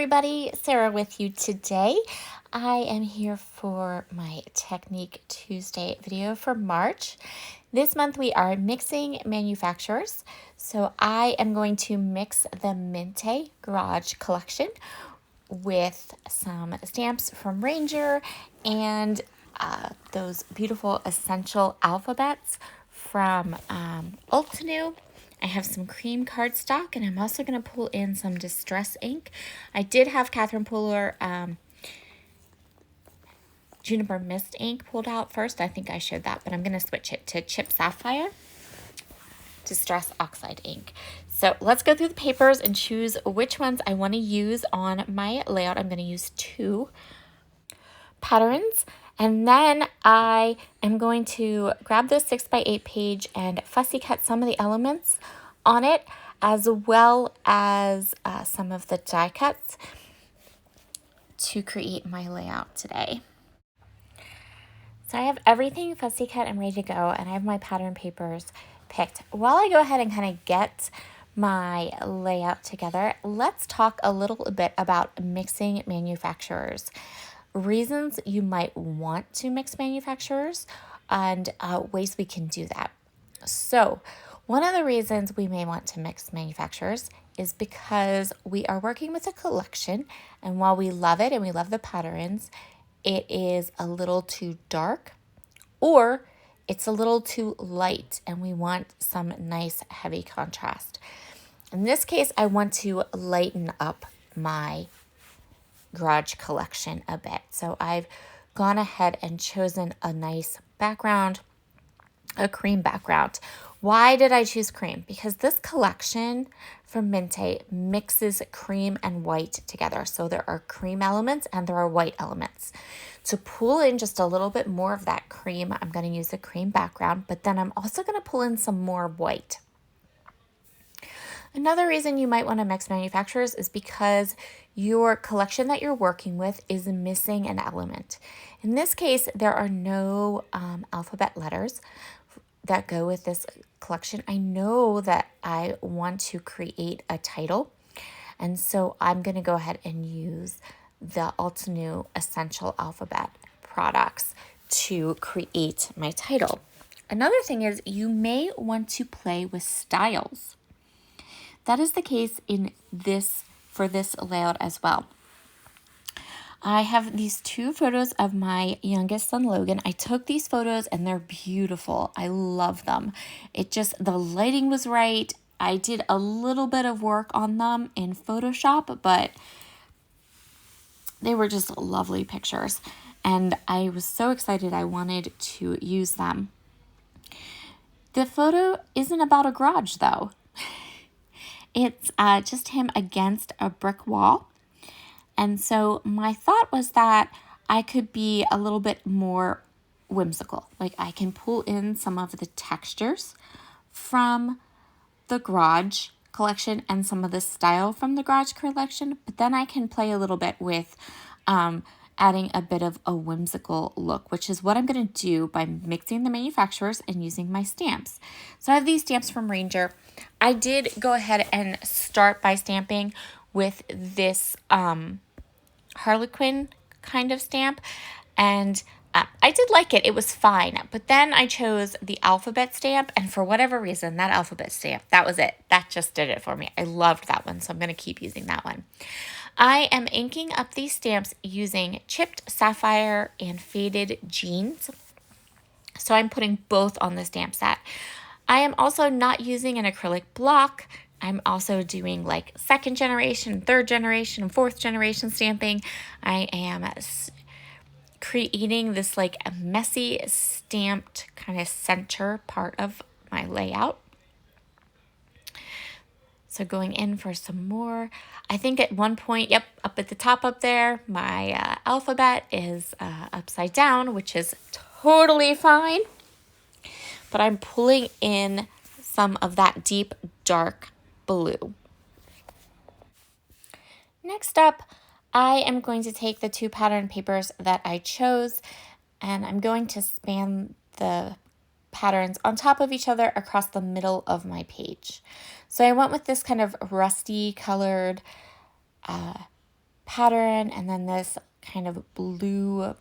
everybody, Sarah with you today. I am here for my Technique Tuesday video for March. This month we are mixing manufacturers. So I am going to mix the Minte Garage Collection with some stamps from Ranger and those beautiful essential alphabets from Ultinew. I have some cream cardstock, and I'm also going to pull in some distress ink. I did have Catherine Pooler Juniper Mist ink pulled out first. I think I showed that, but I'm going to switch it to Chip Sapphire Distress Oxide ink. So let's go through the papers and choose which ones I want to use on my layout. I'm going to use 2 patterns. And then I am going to grab this 6x8 page and fussy cut some of the elements on it, as well as some of the die cuts to create my layout today. So I have everything fussy cut and ready to go, and I have my pattern papers picked. While I go ahead and kind of get my layout together, let's talk a little bit about mixing manufacturers. Reasons you might want to mix manufacturers and ways we can do that. So one of the reasons we may want to mix manufacturers is because we are working with a collection, and while we love it and we love the patterns, it is a little too dark or it's a little too light and we want some nice heavy contrast. In this case, I want to lighten up my Garage collection a bit. So I've gone ahead and chosen a nice background, a cream background. Why did I choose cream? Because this collection from Minte mixes cream and white together. So there are cream elements and there are white elements. To pull in just a little bit more of that cream, I'm going to use a cream background, but then I'm also going to pull in some more white. Another reason you might want to mix manufacturers is because your collection that you're working with is missing an element. In this case, there are no alphabet letters that go with this collection. I know that I want to create a title, and so I'm going to go ahead and use the Ultinew Essential Alphabet products to create my title. Another thing is you may want to play with styles. That is the case for this layout as well. I have these 2 photos of my youngest son, Logan. I took these photos and they're beautiful. I love them. The lighting was right. I did a little bit of work on them in Photoshop, but they were just lovely pictures. And I was so excited I wanted to use them. The photo isn't about a garage though. It's just him against a brick wall. And so my thought was that I could be a little bit more whimsical. Like I can pull in some of the textures from the Garage collection and some of the style from the Garage collection, but then I can play a little bit with adding a bit of a whimsical look, which is what I'm going to do by mixing the manufacturers and using my stamps. So I have these stamps from Ranger. I did go ahead and start by stamping with this Harlequin kind of stamp, and I did like it. It was fine, but then I chose the alphabet stamp, and for whatever reason, that alphabet stamp, that was it. That just did it for me. I loved that one, so I'm going to keep using that one. I am inking up these stamps using chipped sapphire and faded jeans. So I'm putting both on the stamp set. I am also not using an acrylic block. I'm also doing like 2nd generation, 3rd generation, and 4th generation stamping. I am creating this like a messy stamped kind of center part of my layout. So going in for some more. I think at one point, yep, up at the top up there, my alphabet is upside down, which is totally fine. But I'm pulling in some of that deep, dark blue. Next up, I am going to take the 2 pattern papers that I chose, and I'm going to span the patterns on top of each other across the middle of my page. So I went with this kind of rusty colored pattern, and then this kind of blue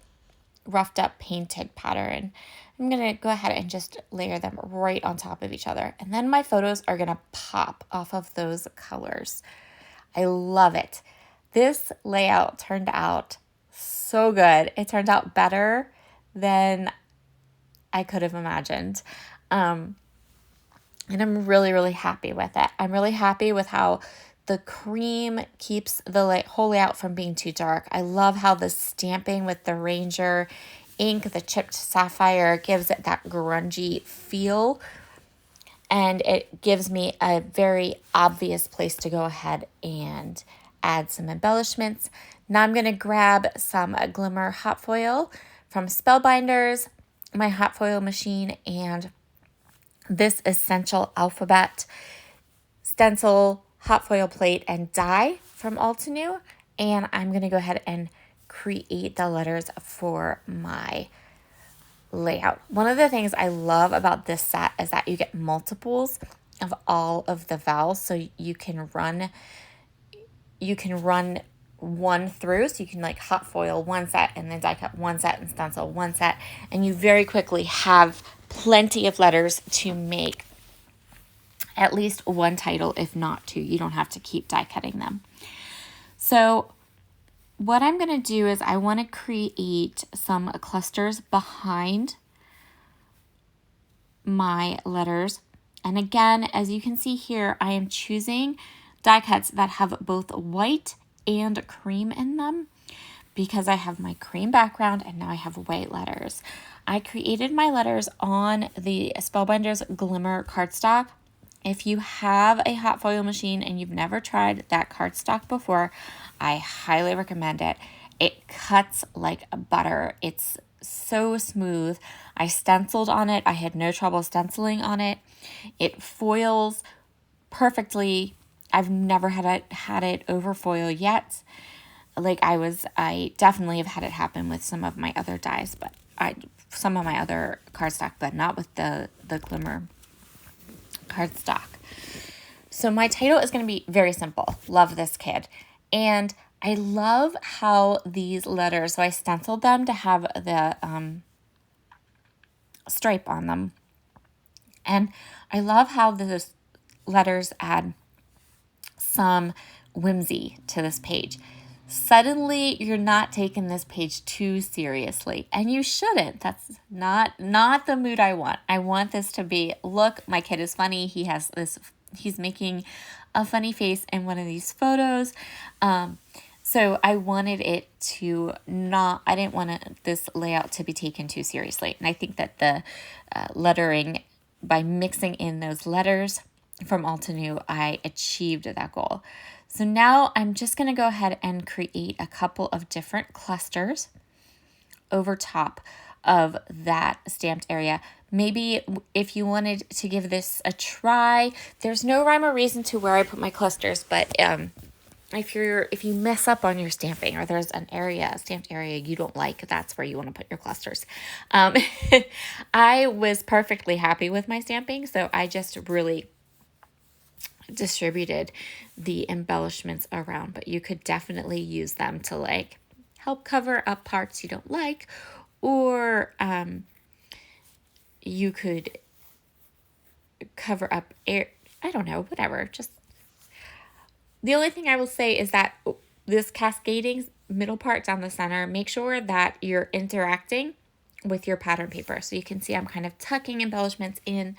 roughed up painted pattern. I'm going to go ahead and just layer them right on top of each other. And then my photos are going to pop off of those colors. I love it. This layout turned out so good. It turned out better than I could have imagined. And I'm really, really happy with it. I'm really happy with how the cream keeps the whole layout from being too dark. I love how the stamping with the Ranger ink, the chipped sapphire, gives it that grungy feel. And it gives me a very obvious place to go ahead and add some embellishments. Now I'm going to grab some glimmer hot foil from Spellbinders, my hot foil machine, and this Essential Alphabet stencil, hot foil plate, and die from Altenew. And I'm going to go ahead and create the letters for my layout. One of the things I love about this set is that you get multiples of all of the vowels, so you can run one through, so you can like hot foil one set and then die cut one set and stencil one set, and you very quickly have plenty of letters to make at least one title, if not two. You don't have to keep die cutting them. So what I'm going to do is I want to create some clusters behind my letters. And again, as you can see here, I am choosing die cuts that have both white and cream in them because I have my cream background and now I have white letters. I created my letters on the Spellbinders Glimmer cardstock. If you have a hot foil machine and you've never tried that cardstock before, I highly recommend it. It cuts like butter. It's so smooth. I stenciled on it. I had no trouble stenciling on it. It foils perfectly. I've never had it over foil yet. Like I definitely have had it happen with some of my other dies, but some of my other cardstock, but not with the Glimmer cardstock. So my title is going to be very simple. Love this kid. And I love how these letters, so I stenciled them to have the stripe on them. And I love how those letters add some whimsy to this page. Suddenly, you're not taking this page too seriously, and you shouldn't. That's not the mood I want. I want this to be, look, my kid is funny. He's making a funny face in one of these photos. So I wanted it to I didn't want this layout to be taken too seriously. And I think that the lettering, by mixing in those letters from Altenew, I achieved that goal. So now I'm just going to go ahead and create a couple of different clusters over top of that stamped area. Maybe if you wanted to give this a try, there's no rhyme or reason to where I put my clusters, but if you mess up on your stamping or there's a stamped area you don't like, that's where you want to put your clusters. I was perfectly happy with my stamping, so I just really distributed the embellishments around, but you could definitely use them to like help cover up parts you don't like, or you could cover up air, I don't know, whatever. Just the only thing I will say is that this cascading middle part down the center, make sure that you're interacting with your pattern paper. So you can see I'm kind of tucking embellishments in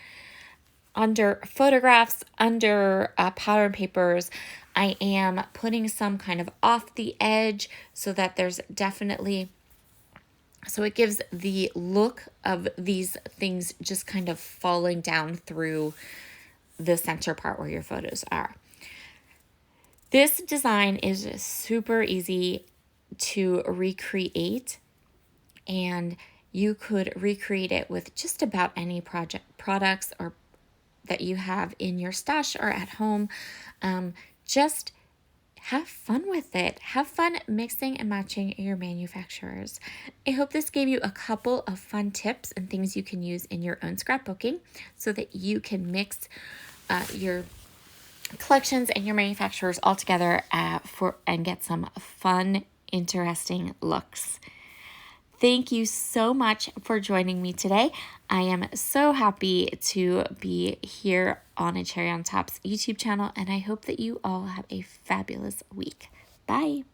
under photographs, under pattern papers. I am putting some kind of off the edge so that there's definitely, so it gives the look of these things just kind of falling down through the center part where your photos are. This design is super easy to recreate, and you could recreate it with just about any products or that you have in your stash or at home. Just have fun with it. Have fun mixing and matching your manufacturers. I hope this gave you a couple of fun tips and things you can use in your own scrapbooking so that you can mix your collections and your manufacturers all together and get some fun, interesting looks. Thank you so much for joining me today. I am so happy to be here on a Cherry on Top's YouTube channel, and I hope that you all have a fabulous week. Bye.